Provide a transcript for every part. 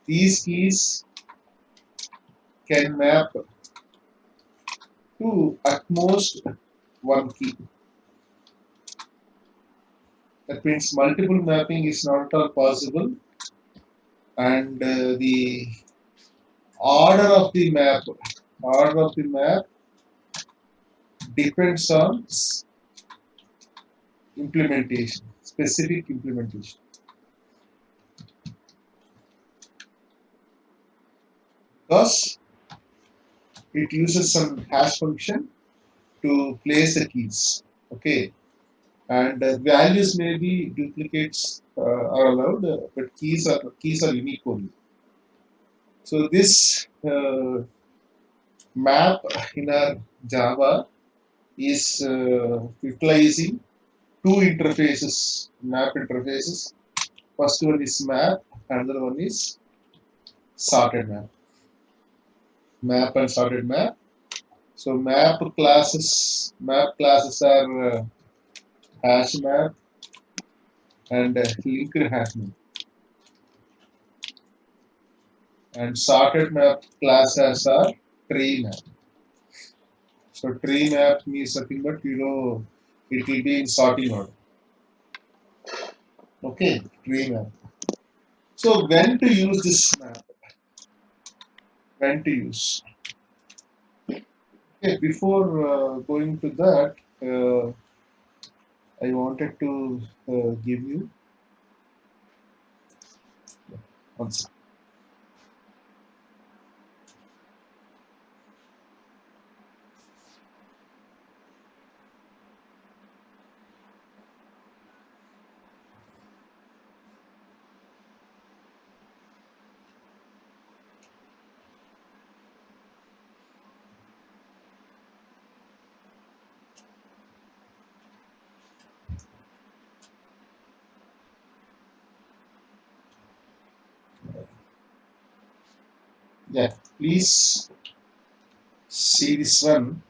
these keys can map to at most one key. That means multiple mapping is not at all possible, and the order of the map depends on implementation, specific implementation. Because it uses some hash function to place the keys. Okay, and values may be duplicates are allowed, but keys are unique only. So this map in our Java is utilizing two interfaces, map interfaces. First one is map, another one is sorted map. Map and sorted map. So map classes are hash map and linked hash map. And sorted map classes are tree map. So tree map means nothing but it will be in sorting order. Okay, tree map. So when to use this map? When to use? Okay, before going to that, I wanted to give you one second. Yeah, please see this one.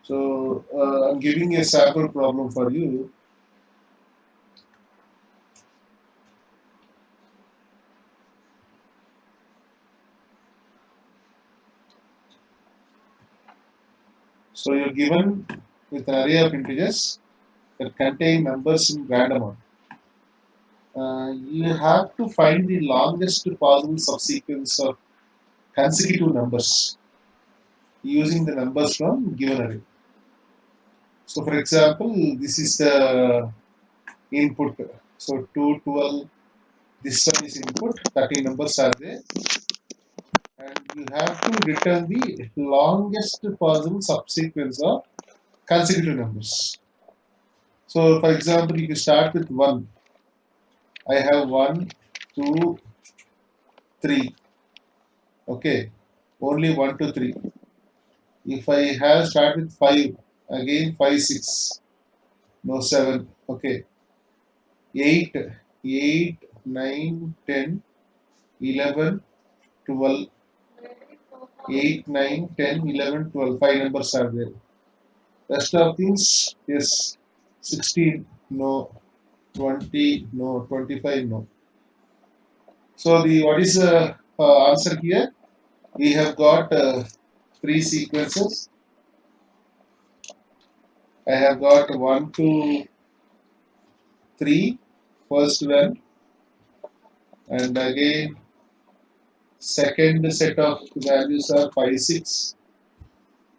So I'm giving a sample problem for you. So you're given with an array of integers that contain numbers in random order. You have to find the longest possible subsequence of consecutive numbers using the numbers from given array. So for example, this is the input. So 2, 12, this one is input, 30 numbers are there. And you have to return the longest possible subsequence of consecutive numbers. So for example, if you start with 1, I have 1, 2, 3. Okay, only 1, 2, 3. If I have start with 5, again 5, 6, no 7. Okay, 8, 8, 9, 10, 11, 12, 8, 9, 10, 11, 12. 5 numbers are there. Rest of things, yes, 16, no, 20, no, 25, no. So the what is the answer here? We have got 3 sequences. I have got 1, 2, 3, first one, and again second set of values are 5, 6,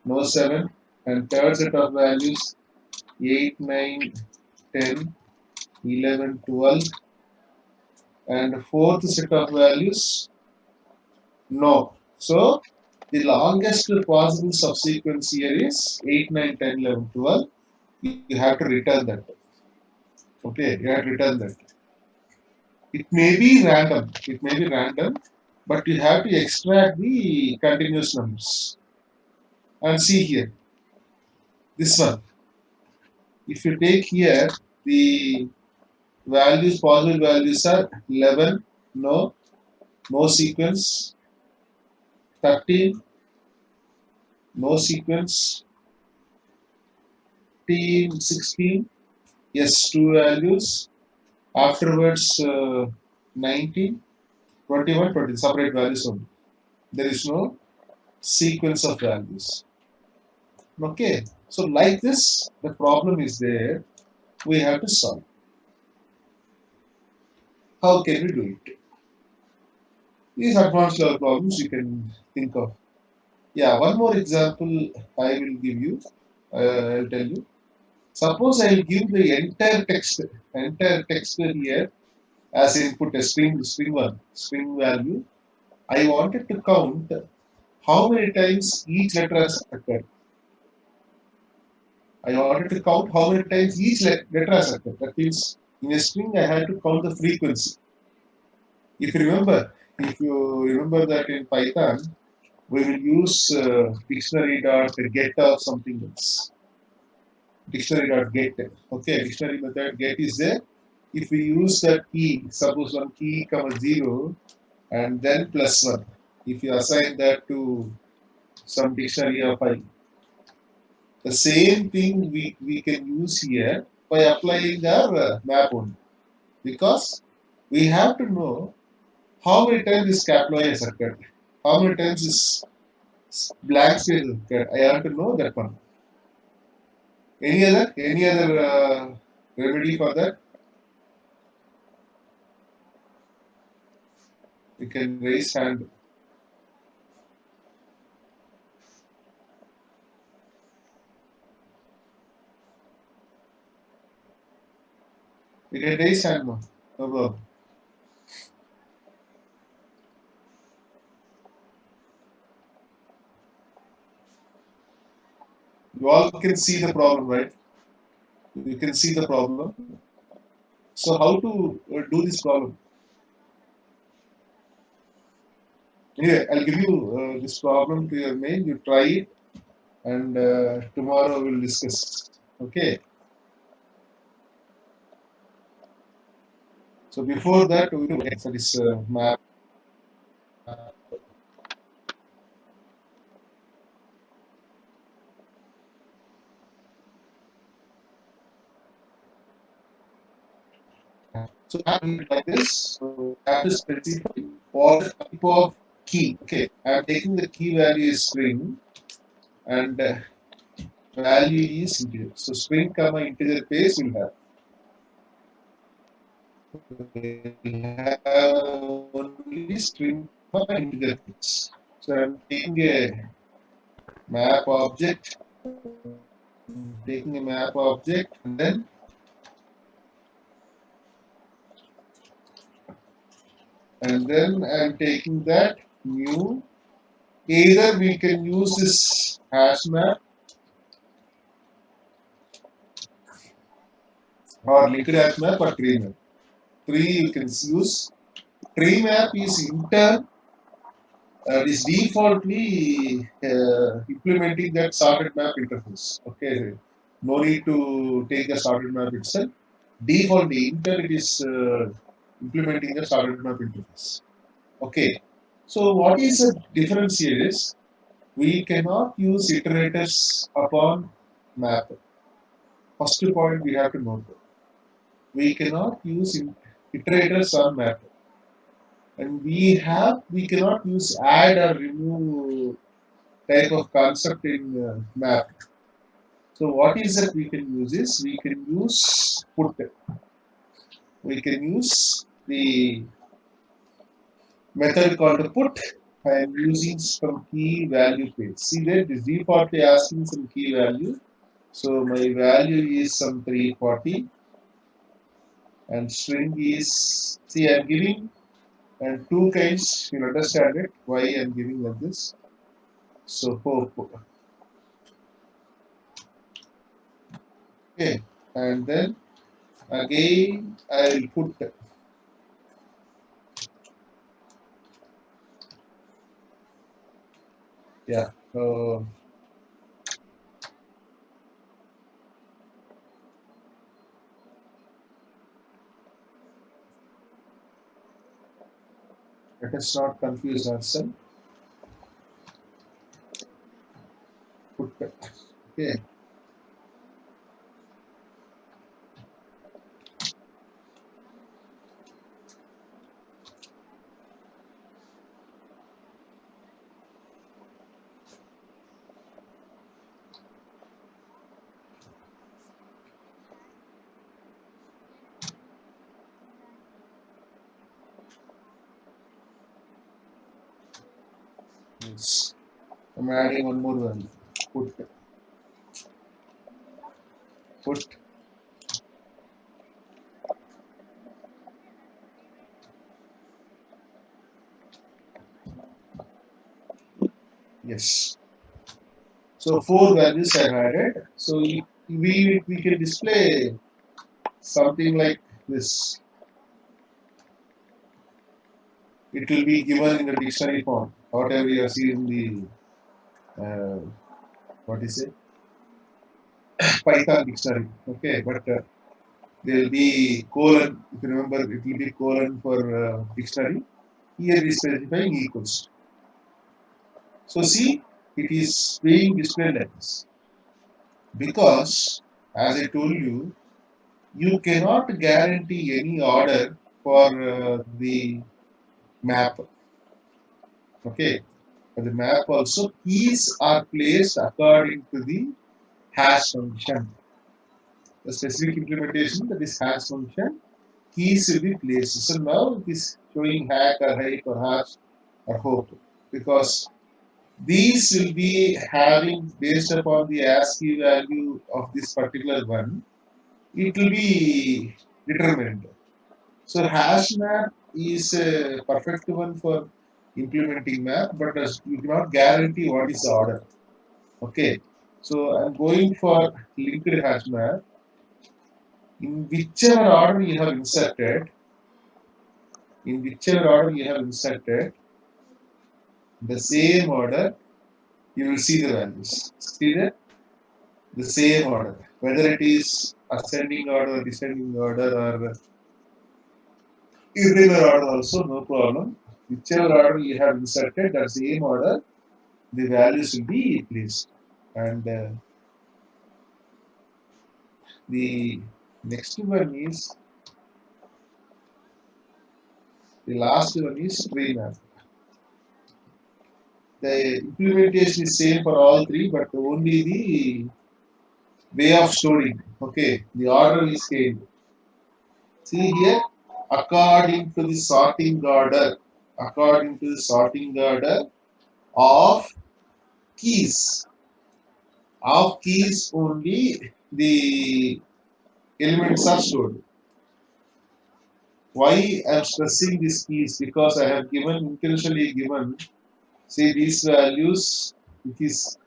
no 7, and third set of values 8, 9, 10, 11, 12, and fourth set of values no. So the longest possible subsequence here is 8, 9, 10, 11, 12. You have to return that. Okay, you have to return that. It may be random. It may be random, but you have to extract the continuous numbers. And see here, this one. If you take here, the values, possible values are 11, no, no sequence, 13, no sequence, 16, Yes, two values. Afterwards, 19, 21, 20, separate values only. There is no sequence of values. Okay, so like this, the problem is there. We have to solve. How can we do it? These advanced level problems you can think of. Yeah, one more example I will give you. I'll tell you. Suppose I will give the entire text here as input a string value. I wanted to count how many times each letter has occurred. I wanted to count how many times each letter has occurred. That means in a string I had to count the frequency. If you remember that in Python, we will use dictionary dot get or something else. Dictionary dot get. Okay, dictionary method get is there. If we use that key, suppose one key comma 0 and then plus 1. If you assign that to some dictionary of I, the same thing we can use here by applying our map only. Because we have to know how many times this capital I has occurred, how many times this blank space has occurred. I have to know that one. Any other remedy for that? You can raise hand. You can raise hand now. No problem. You all can see the problem, right? You can see the problem. So how to do this problem? Anyway, I'll give you this problem to your mail. You try it, and tomorrow we'll discuss. Okay. So before that, we will for this map. So map will be like this. So map is specify for the type of key. Okay, I'm taking the key value is string and value is integer. So string comma integer base will have. We have only string comma integer base. So I'm taking a map object, taking a map object, and then I'm taking that new. Either we can use this hash map or liquid hash map or tree map. Tree you can use. Tree map is is defaultly implementing that sorted map interface. Okay, no need to take the sorted map itself. Defaultly, inter it is implementing the sorted map interface. Okay, so what is the difference here is we cannot use iterators upon map. First point we have to note. We cannot use iterators on map. And we cannot use add or remove type of concept in map. So what is that we can use is we can use put. We can use the method called put. I am using some key value page. See that this defaultly asking some key value. So my value is some 340 and string is, see I am giving and two kinds, you'll understand it why I am giving like this. So hope. Okay, and then again I will put, yeah, let us not confuse ourselves. Put, okay, values. I'm adding one more value. Put yes. So four values I've added. So we can display something like this. It will be given in the dictionary form, whatever you have seen in the what is it, Python dictionary. Okay, but there will be colon. If you remember, it will be colon for dictionary. Here we specifying equals. So see, it is being displayed like this because, as I told you, you cannot guarantee any order for the map. Okay, for the map also keys are placed according to the hash function. The specific implementation, that is hash function, keys will be placed. So now it is showing hack or hype or hash or hope because these will be having based upon the ASCII value of this particular one, it will be determined. So hash map is a perfect one for implementing map, but you cannot guarantee what is the order. Okay. So I'm going for linked hash map. In whichever order you have inserted, the same order, you will see the values. See that? The same order. Whether it is ascending order, descending order, or irregular order also, no problem. Whichever order you have inserted, that same order, the values will be placed. And the next one is, the last one is tree map. The implementation is same for all three, but only the way of storing. Okay, the order is changed. See here, according to the sorting order, of keys, only the elements are stored. Why I am stressing these keys? Because I have intentionally given, say these values, which is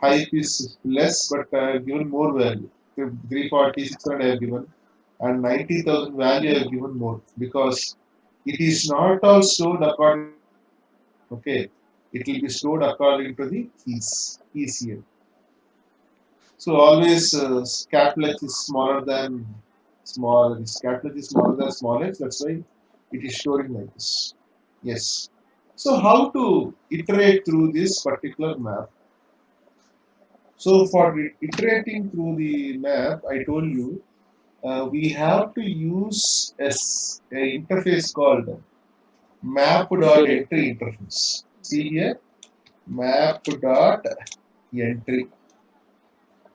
hype is less, but I have given more value. 340, 600 I have given, and 90,000 value I have given more because it is not all stored according. Okay, it will be stored according to the keys here. So always capital X is smaller than small. This capital X is smaller than small x. That's why it is storing like this. Yes. So how to iterate through this particular map? So for iterating through the map, I told you we have to use a interface called map.entry interface. See here, map.entry.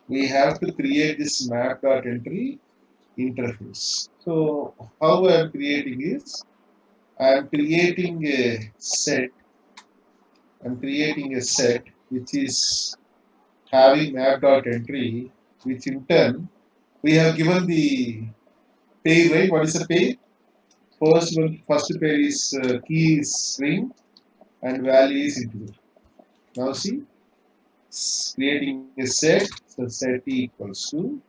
We have to create this map.entry interface. So how I am creating is, I am creating a set. Which is having map.entry, which in turn we have given the pair, right? What is the pair? First pair is key is string and value is integer. Now see, creating a set. So set equals to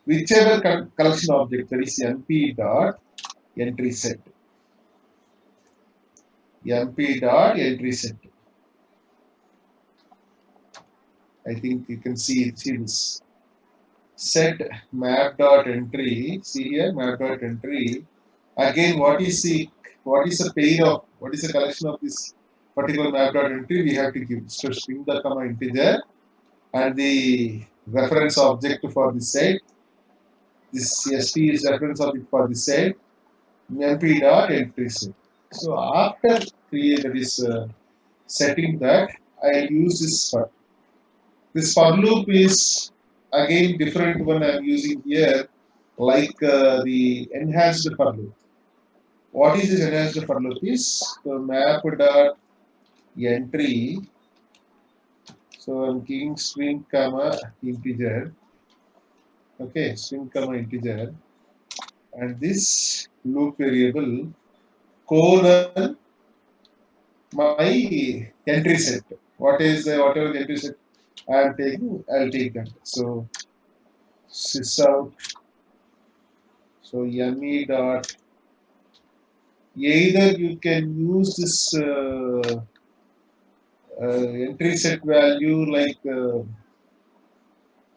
whichever collection object, that is mp dot entry set. mp dot entry set. I think you can see this. Set map dot entry. See here, map dot entry. Again, what is the pair of, what is the collection of this particular map dot entry? We have to give. So string the comma integer and the reference object for the set. This st is reference object for the set. mp dot entry set. So after setting that, I use this for. This for loop is again different one I am using here, like the enhanced for loop. What is this enhanced for loop? Is map dot entry. So I'm giving string comma integer. Okay, string comma integer, and this loop variable colon my entry set. What is whatever the entry set I am taking, I'll take that. So sysout. So yummy dot. Either you can use this entry set value like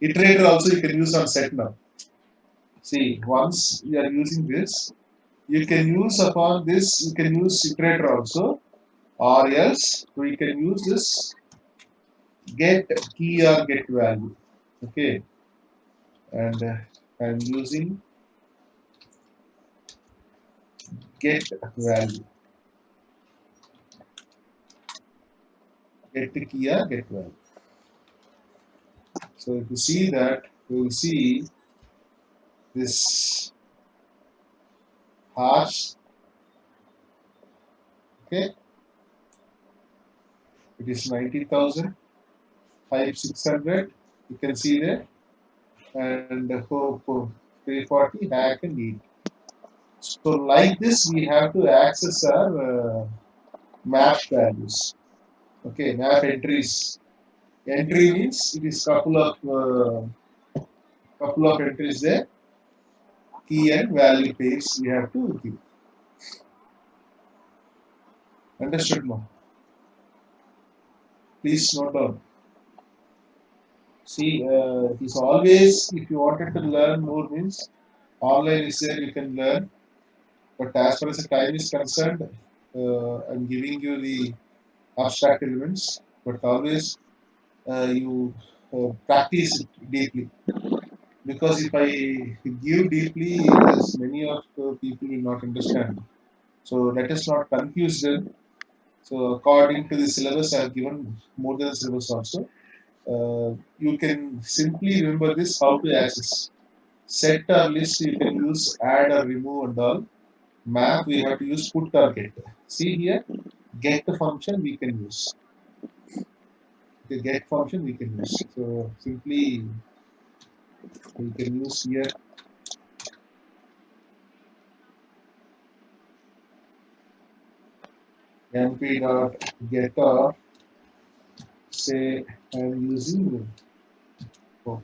iterator also you can use on set now. See, once you are using this, you can use upon this, you can use iterator also, or else we can use this get key or get value. Okay, and I'm using get value, get key or get value. So if you see that, you will see this hash. Okay, it is 90,000, 600. You can see there, and hope 340 hack and eat. So like this, we have to access our map values. Okay, map entries. Entry means it is couple of entries there. Key and value pairs we have to give. Understood now? Please note down. See, it is always if you wanted to learn more means online is there you can learn. But as far as the time is concerned, I'm giving you the abstract elements. But always you practice it deeply. Because if I give deeply, as many of the people will not understand. So let us not confuse them. So according to the syllabus, I have given more than the syllabus also. You can simply remember this how to access. Set or list you can use add or remove and all. Map we have to use put or get. See here, get the function we can use. The get function we can use. So simply we can use here np.getter. Say I'm using oh,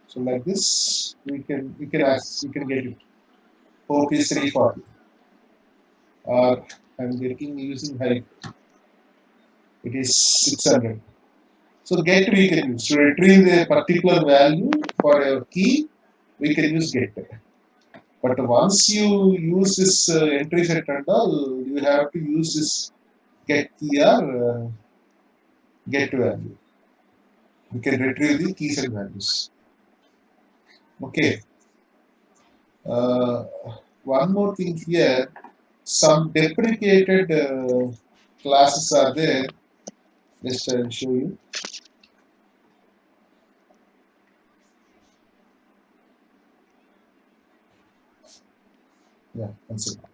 so like this we can access we can get it. Hope is 340 or I'm getting using height it is 600. So get we can use to retrieve a particular value for a key we can use get. But once you use this entry set and all you have to use this get key or get value. We can retrieve the keys and values. Okay. Uh, one more thing here, some deprecated classes are there. Just I'll show you. Yeah, one second.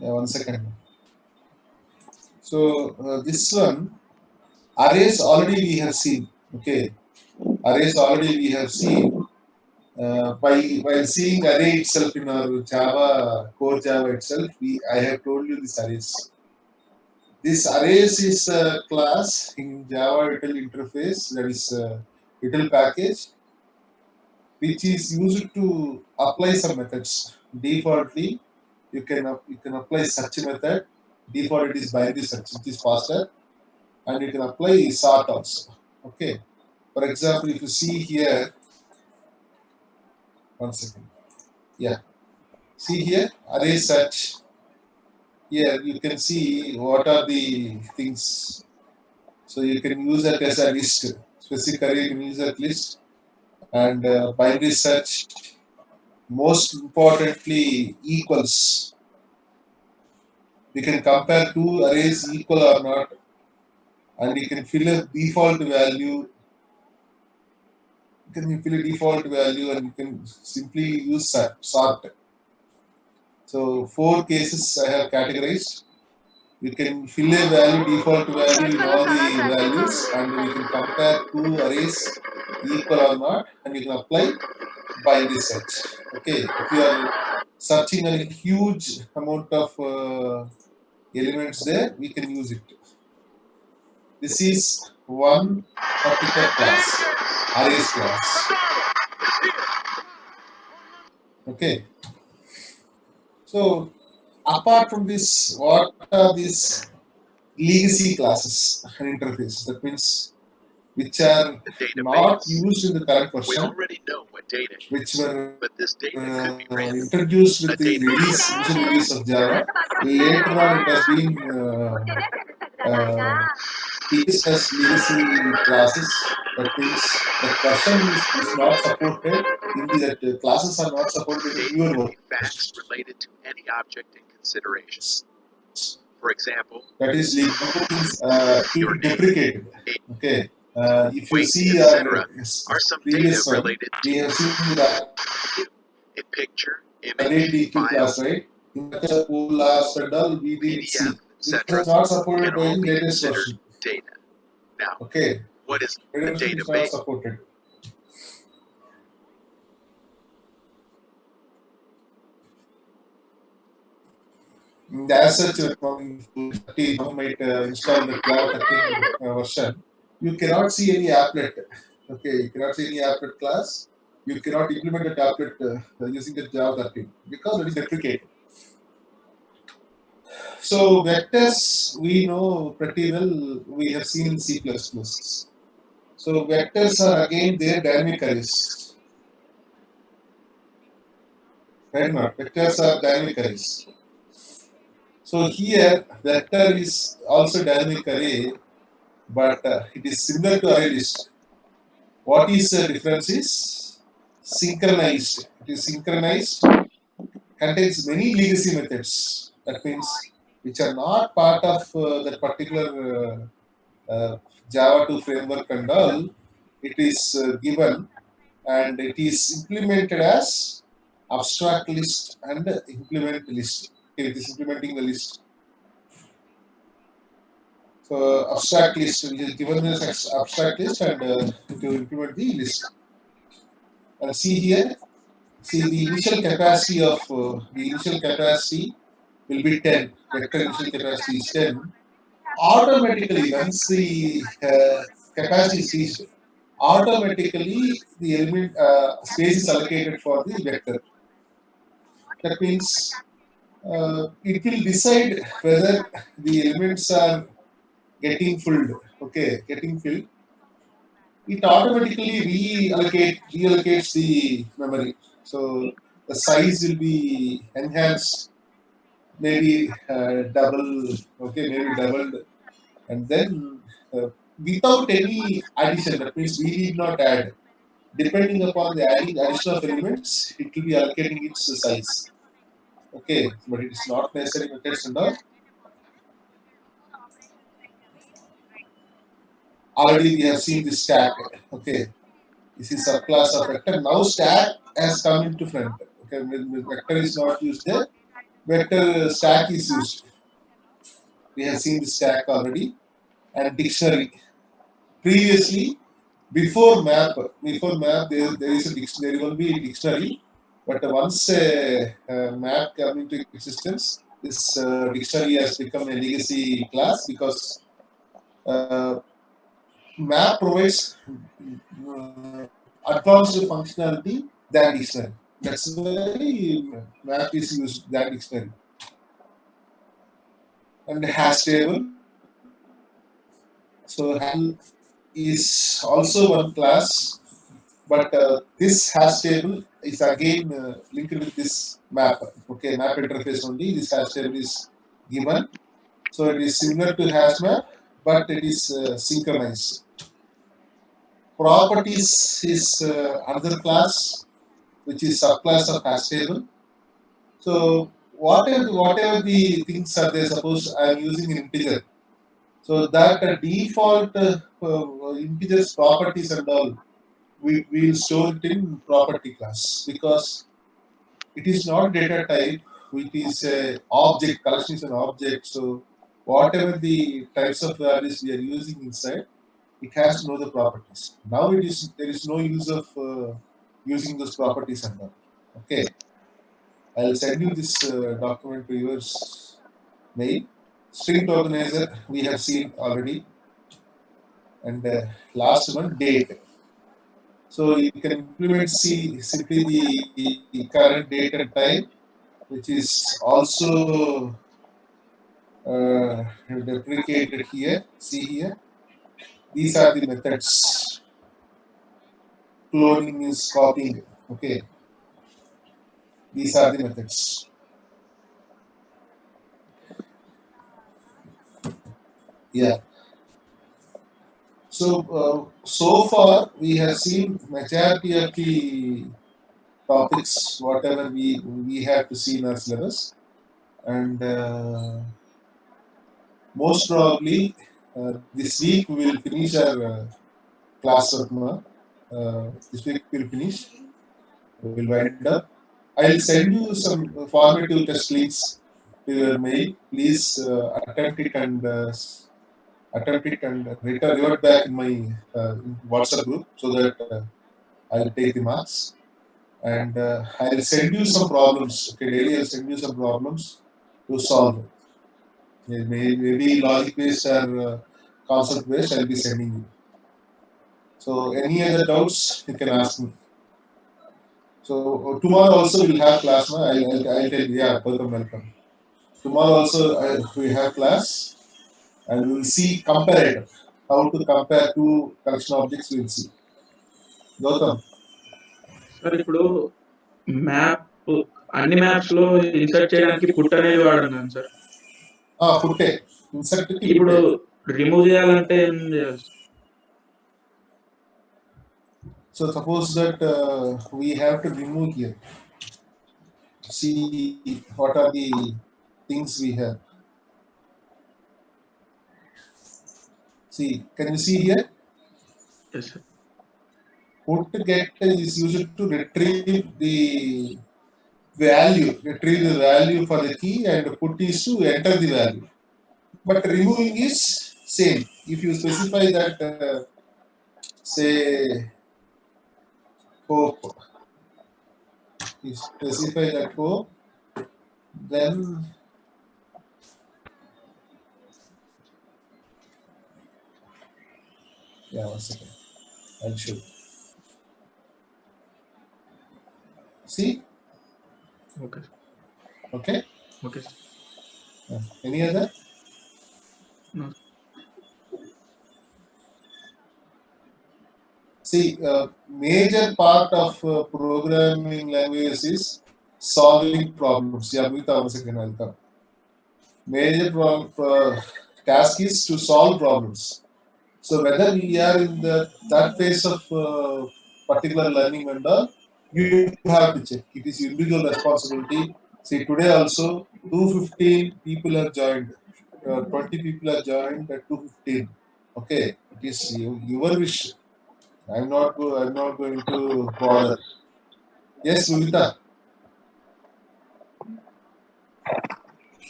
Yeah, one second. So this one, arrays already we have seen. Okay, arrays already we have seen. While seeing array itself in our Java core Java itself, I have told you this arrays. This arrays is a class in Java util interface that is util package which is used to apply some methods. Defaultly, you can apply search method. Default it is binary search, which is faster, and you can apply sort also. Okay. For example, if you see here, one second. Yeah. See here, array search. Here you can see what are the things. So you can use that as a list. Specific array you can use that list, and binary search. Most importantly, equals. We can compare two arrays equal or not, and you can fill a default value. You can fill a default value, and you can simply use sort. So four cases I have categorized. We can fill a value, default value in all the values, and we can compare two arrays equal or not, and you can apply binary search. Okay, if you are searching a huge amount of elements there, we can use it. This is one particular class, arrays class. Okay, so apart from this, what are these legacy classes and interface? That means which are not used in the current version, which were introduced with the initial release of Java. Later on, it has been placed as legacy classes. That means that version is not supported in that classes are not supported in the newer version. That is legal things to be deprecated. Okay. If you see our previous one, we have seen the array DQ class, right? In the pool last and all, we did see. This was not supported by the latest version. Okay. Latest version is not supported. As such, you might install the Java 13 version. You cannot see any applet. Okay, you cannot see any applet class. You cannot implement a applet using the Java 13 because it is deprecated. So vectors we know pretty well. We have seen in C++. So vectors are again their dynamic arrays. Right? Not vectors are dynamic arrays. So here vector is also dynamic array, but it is similar to array list. What is the difference is synchronized. It is synchronized, contains many legacy methods. That means which are not part of that particular Java 2 framework and all. It is given and it is implemented as abstract list and implement list. Okay, it is implementing the list. So abstract list, it is given this abstract list and to implement the list. And see here, see the initial capacity of the initial capacity will be 10. Vector initial capacity is 10. Automatically, once the capacity is reached, automatically the element space is allocated for the vector. That means it will decide whether the elements are getting filled. Okay, getting filled. It automatically reallocates the memory. So the size will be enhanced, maybe double. Okay, maybe doubled, and then without any addition. That means we need not add. Depending upon the adding addition of elements, it will be allocating its size. Okay, but it is not necessary methods and all. Already we have seen the stack. Okay, this is subclass of vector. Now stack has come into front. Okay, when vector is not used there, vector stack is used. We have seen the stack already and dictionary. Previously, before map, there is a dictionary. There will be a dictionary, but once a map come into existence, this dictionary has become a legacy class because uh, map provides advanced functionality than dictionary. That's why map is used than dictionary. And hash table. So is also one class, but this hash table is again linked with this map. Okay, map interface only. This hash table is given. So it is similar to hash map, but it is synchronized. Properties is another class, which is subclass of hash table. So whatever the things are there, suppose I am using an integer. So that default integers properties and all, we will store it in property class because it is not data type, it is a object, collection is an object. So whatever the types of values we are using inside, it has to know the properties. Now there is no use of using those properties and all. Okay, I'll send you this document to your mail. String tokenizer we have seen already, and last one date. So you can implement simply the current date and time, which is also deprecated here. See here, these are the methods. Cloning is copying. Okay, these are the methods. Yeah. So far we have seen majority of the topics, whatever we have to see in our syllabus, and most probably this week we will finish our classwork. This week we'll finish. We'll wind up. I'll send you some formative test links to your mail. Please attempt it and revert back in my WhatsApp group so that I'll take the marks. And I'll send you some problems. Okay, daily I'll send you some problems to solve. Maybe logic based or concept based. I'll be sending you. So any other doubts you can ask me. So tomorrow also we'll have class. No? I'll tell you. Yeah, welcome. Tomorrow also we have class and we will see comparator. How to compare two collection objects we will see. Gautam. Sir ఇప్పుడు map అన్ని maps లో insert చేయడానికి put అనేది వాడన్నాను sir. పుట్టే insert ఇప్పుడు remove చేయాలంటే ఏం చేయాలి? So suppose that we have to remove here. See what are the things we have. See, can you see here? Yes, sir. Put get is used to retrieve the value for the key, and put is to enter the value. But removing is same. If you specify that, say, hope, you specify that hope, then yeah, 1 second. I'll show you. See? Okay. Okay? Okay. Any other? No. See, major part of programming languages is solving problems. Yeah, with 1 second, I'll come. Major task is to solve problems. So whether we are in that phase of particular learning and all, you have to check. It is individual responsibility. See, today also 215 people have joined. 20 people have joined at 215. Okay, it is your wish. I'm not going to bother. Yes, Lulita.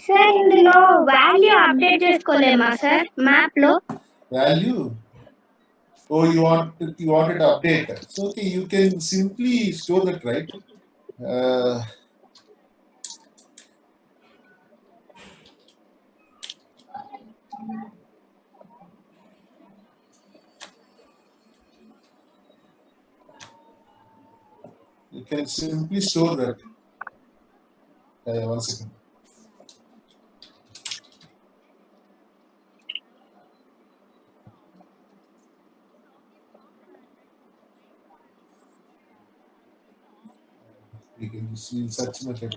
Sir ఇందులో value update చేసుకోలేమా sir map లో? Value. Oh, you want it to update. So okay, you can simply store that, right? You can simply store that. 1 second. We can just use search method.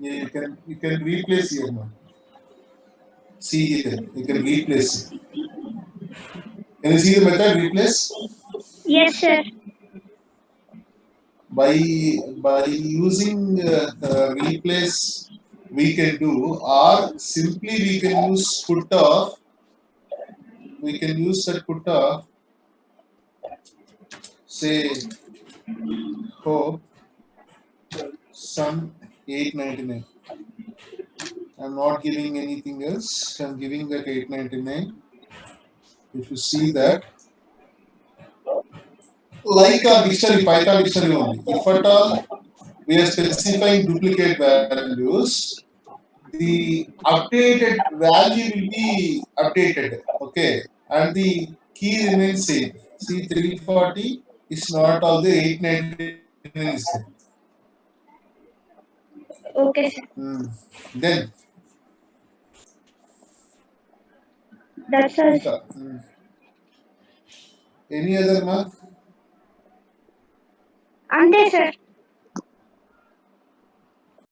Yeah, you can replace here now. See here, you can replace it. Can you see the method replace? Yes, sir. By using replace we can do, or simply we can use put off. We can use that put off. Say hope sum 899. I'm not giving anything else. I'm giving that 899. If you see that, like a dictionary, Python dictionary only. If at all we are specifying duplicate values, the updated value will be updated. Okay, and the key remains same. See, 340 is not all the 899 is there. Okay, sir. Then That's all. any other mark? Ante, sir.